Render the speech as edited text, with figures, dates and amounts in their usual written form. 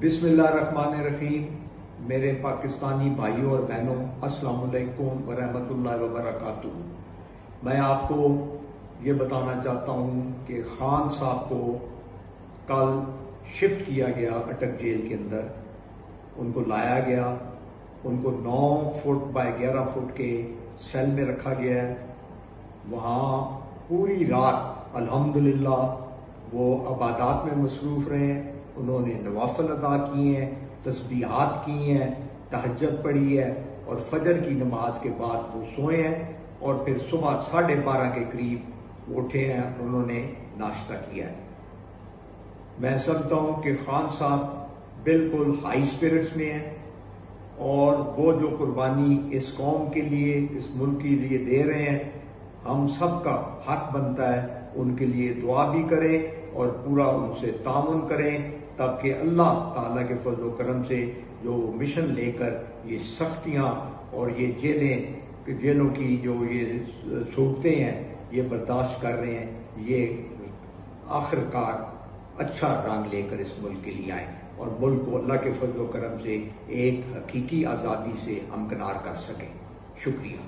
बिस्मिल्लाहिर्रहमानिर्रहीम। मेरे पाकिस्तानी भाइयों और बहनों, अस्सलाम वालेकुम वरहमतुल्लाहि वबरकातुहू। मैं आपको ये बताना चाहता हूँ कि खान साहब को कल शिफ्ट किया गया अटक जेल के अंदर। उनको लाया गया, उनको 9 फुट बाय 11 फुट के सेल में रखा गया है। वहाँ पूरी रात अल्हम्दुलिल्लाह वो इबादत में मसरूफ़ रहे हैं। उन्होंने नवाफिल अदा किए हैं, तस्बीहात की हैं, तहज्जुद पढ़ी है और फजर की नमाज के बाद वो सोए हैं और फिर सुबह 12:30 के करीब उठे हैं और उन्होंने नाश्ता किया है। मैं समझता हूँ कि खान साहब बिल्कुल हाई स्पिरिट्स में हैं और वो जो कुर्बानी इस कौम के लिए, इस मुल्क के लिए दे रहे हैं, हम सब का हक बनता है उनके लिए दुआ भी करें और पूरा उनसे तामुन करें, ताकि अल्लाह ताला के फजल व करम से जो मिशन लेकर ये सख्तियाँ और ये जेलों की जो ये सूरतें हैं ये बर्दाश्त कर रहे हैं, ये आखिरकार अच्छा रंग लेकर इस मुल्क के लिए आए और मुल्क को अल्लाह के फजल व करम से एक हकीकी आज़ादी से हमकिनार कर सकें। शुक्रिया।